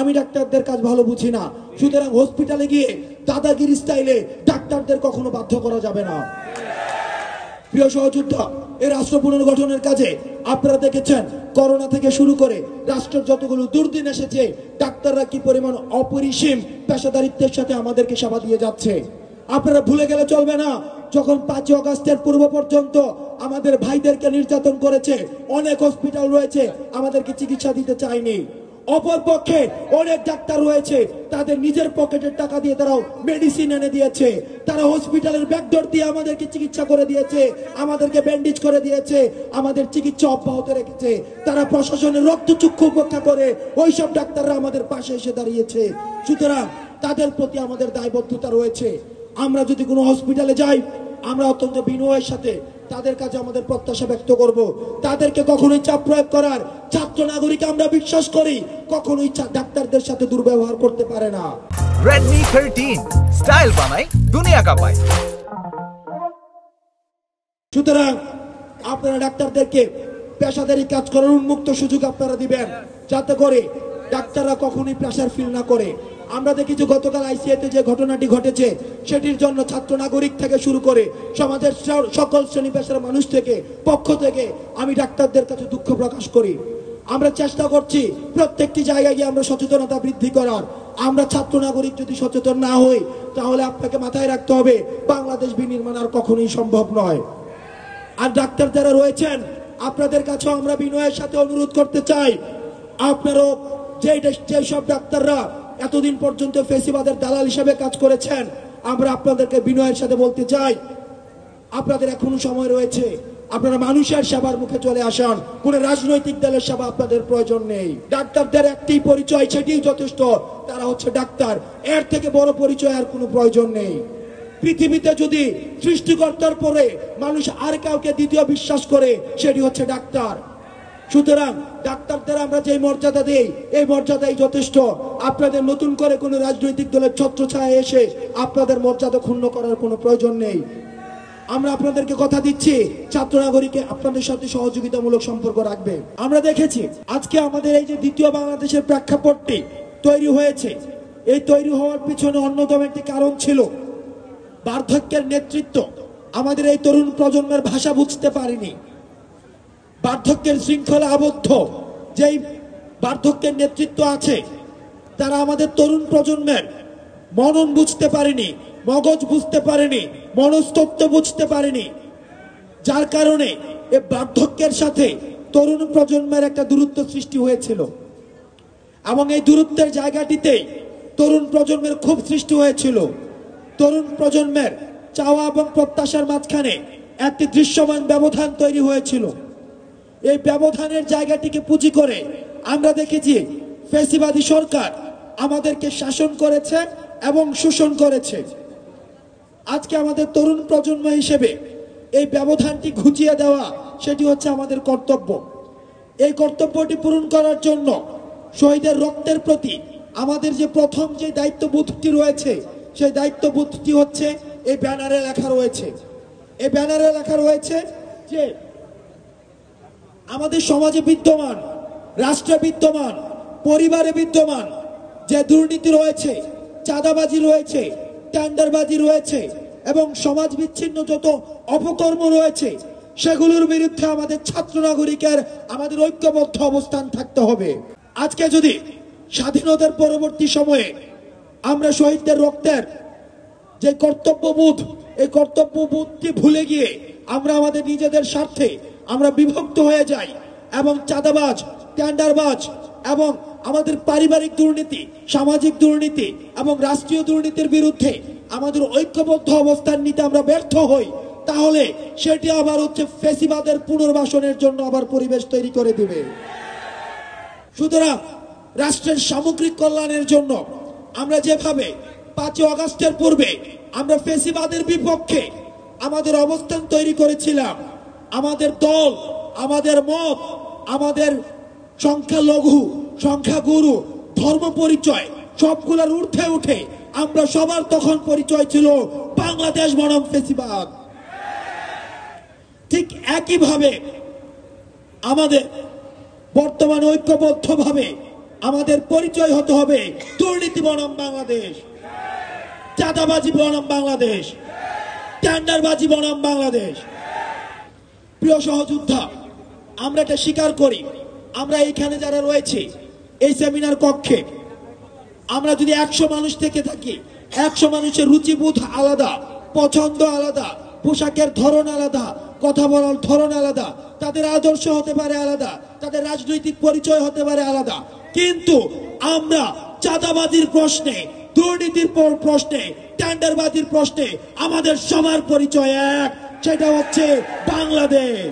আমি ডাক্তারদের কাজ ভালো বুঝি না। সুতরাং হসপিটালে গিয়ে দাদাগিরি স্টাইলে ডাক্তারদের কখনো বাধ্য করা যাবে না। প্রিয় সহযোদ্ধা, এই রাষ্ট্র পুনর্গঠনের কাজে আপনারা দেখেছেন করোনা থেকে শুরু করে রাষ্ট্রের যতগুলো দুর্দিন এসেছে, ডাক্তাররা কি পরিমাণ অপরিসীম পেশাদারিত্বের সাথে আমাদেরকে সেবা দিয়ে যাচ্ছে। আপনারা ভুলে গেলে চলবে না, যখন 5 আগস্টের পূর্ব পর্যন্ত আমাদের ভাইদেরকে নির্যাতন করেছে, অনেক হসপিটাল রয়েছে আমাদেরকে চিকিৎসা দিতে চায়নি। অপরপক্ষে অনেক ডাক্তার রয়েছে তাদের নিজের পকেটের টাকা দিয়ে তারাও মেডিসিন এনে দিয়েছে, তারা হসপিটালের ব্যাকডোর দিয়ে আমাদেরকে চিকিৎসা করে দিয়েছে, আমাদেরকে ব্যান্ডেজ করে দিয়েছে, আমাদের চিকিৎসা অব্যাহত রেখেছে। তারা প্রশাসনের রক্তচক্ষু উপেক্ষা করে ওইসব ডাক্তাররা আমাদের পাশে এসে দাঁড়িয়েছে। সুতরাং তাদের প্রতি আমাদের দায়বদ্ধতা রয়েছে। আমরা যদি কোনো হসপিটালে যাই, আমরা অত্যন্ত বিনয়ের সাথে তাদের কাছে আমাদের প্রত্যাশা ব্যক্ত করব। তাদেরকে কখনোই চাপ প্রয়োগ করার ছাত্র নাগরিক আমরা বিশ্বাস করি কখনোই ডাক্তারদের সাথে দুর্ব্যবহার করতে পারে না। Redmi 13 স্টাইল বানাই দুনিয়া কাঁপায়। সুতরাং আপনারা ডাক্তারদেরকে পেশাদারি কাজ করার উন্মুক্ত সুযোগ আপনারা দিবেন, যাতে করে ডাক্তাররা কখনোই প্রেসার ফিল না করে। আমরা দেখেছি গতকাল আইসিআইতে যে ঘটনাটি ঘটেছে, সেটির জন্য ছাত্র নাগরিক থেকে শুরু করে সমাজের সকল শ্রেণী পেশার মানুষ থেকে পক্ষ থেকে আমি ডাক্তারদের কাছে দুঃখ প্রকাশ করি। আমরা চেষ্টা করছি প্রত্যেকটি জায়গায় গিয়ে আমরা সচেতনতা বৃদ্ধি করার। আমরা ছাত্র নাগরিক যদি সচেতন না হই, তাহলে আপনাকে মাথায় রাখতে হবে বাংলাদেশ বিনির্মাণ আর কখনোই সম্ভব নয়। আর ডাক্তার যারা রয়েছেন, আপনাদের কাছেও আমরা বিনয়ের সাথে অনুরোধ করতে চাই, আপনারও যেসব ডাক্তাররা এতদিন পর্যন্ত ফেসিবাদের দালাল হিসেবে কাজ করেছেন, আমরা আপনাদেরকে বিনয়ের সাথে বলতে চাই, আপনাদের এখনো সময় রয়েছে। আপনারা মানুষের সেবার মুখে চলে আসেন, কোন রাজনৈতিক দলের সেবা আপনাদের প্রয়োজন নেই। ডাক্তারদের একটি পরিচয়, সেটিই যথেষ্ট, তারা হচ্ছে ডাক্তার। এর থেকে বড় পরিচয় আর কোনো প্রয়োজন নেই। পৃথিবীতে যদি সৃষ্টিকর্তার পরে মানুষ আর কাউকে দ্বিতীয় বিশ্বাস করে, সেটি হচ্ছে ডাক্তার। সুতরাং ডাক্তারদের আমরা যে মর্যাদা দেই, এই মর্যাদাই যথেষ্ট। আপনাদের নতুন করে কোনো রাজনৈতিক দলের ছত্রছায়া এসে আপনাদের মর্যাদা ক্ষুণ্ণ করার কোনো প্রয়োজন নেই। আমরা আপনাদেরকে কথা দিচ্ছি, ছাত্র নাগরিকে আপনাদের সাথে সহযোগিতামূলক সম্পর্ক রাখবে। আমরা দেখেছি আজকে আমাদের এই যে দ্বিতীয় বাংলাদেশের প্রেক্ষাপটটি তৈরি হয়েছে, এই তৈরি হওয়ার পিছনে অন্যতম একটি কারণ ছিল বার্ধক্যের নেতৃত্ব। আমাদের এই তরুণ প্রজন্মের ভাষা বুঝতে পারেনি, বার্ধক্যের শৃঙ্খলা আবদ্ধ যেই বার্ধক্যের নেতৃত্ব আছে, তারা আমাদের তরুণ প্রজন্মের মনন বুঝতে পারেনি, মগজ বুঝতে পারেনি, মনস্তত্ত্ব বুঝতে পারেনি, যার কারণে এই বার্ধক্যের সাথে তরুণ প্রজন্মের একটা দূরত্ব সৃষ্টি হয়েছিল। এবং এই দূরত্বের জায়গাটিতে তরুণ প্রজন্মের ক্ষোভ সৃষ্টি হয়েছিল। তরুণ প্রজন্মের চাওয়া এবং প্রত্যাশার মাঝখানে একটি দৃশ্যমান ব্যবধান তৈরি হয়েছিল। এই ব্যবধানের জায়গাটিকে পুঁজি করে আমরা দেখেছি ফ্যাসিবাদী সরকার আমাদেরকে শাসন করেছে এবং শোষণ করেছে। আজকে আমাদের তরুণ প্রজন্ম হিসেবে এই ব্যবধানটি ঘুচিয়ে দেওয়া, সেটি হচ্ছে আমাদের কর্তব্য। এই কর্তব্যটি পূরণ করার জন্য শহীদের রক্তের প্রতি আমাদের যে প্রথম যে দায়িত্ববোধটি রয়েছে, সেই দায়িত্ববোধটি হচ্ছে এই ব্যানারে লেখা রয়েছে। এই ব্যানারে লেখা রয়েছে যে আমাদের সমাজে বিদ্যমান, রাষ্ট্রে বিদ্যমান, পরিবারে বিদ্যমান যে দুর্নীতি রয়েছে, চাঁদাবাজি রয়েছে, টেন্ডারবাজি রয়েছে এবং সমাজ বিচ্ছিন্ন যত অপকর্ম রয়েছে, সেগুলোর বিরুদ্ধে আমাদের ছাত্র নাগরিকের আমাদের ঐক্যবদ্ধ অবস্থান থাকতে হবে। আজকে যদি স্বাধীনতার পরবর্তী সময়ে আমরা শহীদদের রক্তের যে কর্তব্যবোধ, এই কর্তব্যবোধটি ভুলে গিয়ে আমরা আমাদের নিজেদের স্বার্থে আমরা বিভক্ত হয়ে যাই এবং চাঁদাবাজ, টেন্ডারবাজ এবং আমাদের পারিবারিক দুর্নীতি, সামাজিক দুর্নীতি এবং রাষ্ট্রীয় দুর্নীতির বিরুদ্ধে আমাদের ঐক্যবদ্ধ অবস্থান নিতে আমরা ব্যর্থ হই, তাহলে সেটি আবার হচ্ছে ফ্যাসিবাদের পুনর্বাসনের জন্য আবার পরিবেশ তৈরি করে দিবে। সুতরাং রাষ্ট্রের সামগ্রিক কল্যাণের জন্য আমরা যেভাবে 5 আগস্টের পূর্বে আমরা ফ্যাসিবাদের বিপক্ষে আমাদের অবস্থান তৈরি করেছিলাম, আমাদের দল, আমাদের মত, আমাদের সংখ্যালঘু, সংখ্যাগুরু, ধর্ম পরিচয় সবগুলোর ঊর্ধ্বে উঠে আমরা সবার তখন পরিচয় ছিল বাংলাদেশ বনাম ফ্যাসিবাদ। ঠিক একইভাবে আমাদের বর্তমান ঐক্যবদ্ধভাবে আমাদের পরিচয় হতে হবে দুর্নীতি বনাম বাংলাদেশ, চাঁদাবাজি বনাম বাংলাদেশ, টেন্ডারবাজি বনাম বাংলাদেশ। প্রিয় সহযোদ্ধা, আমরা এটা স্বীকার করি। আমরা এইখানে যারা রয়েছে এই সেমিনার কক্ষে, আমরা যদি 100 মানুষ থেকে থাকি, 100 মানুষের রুচিবোধ আলাদা, পছন্দ আলাদা, পোশাকের ধরন আলাদা, কথা বলার ধরন আলাদা, তাদের আদর্শ হতে পারে আলাদা, তাদের রাজনৈতিক পরিচয় হতে পারে আলাদা, কিন্তু আমরা চাঁদাবাজির প্রশ্নে, দুর্নীতির প্রশ্নে, টেন্ডারবাজির প্রশ্নে আমাদের সবার পরিচয় এক, সেটা হচ্ছে বাংলাদেশ।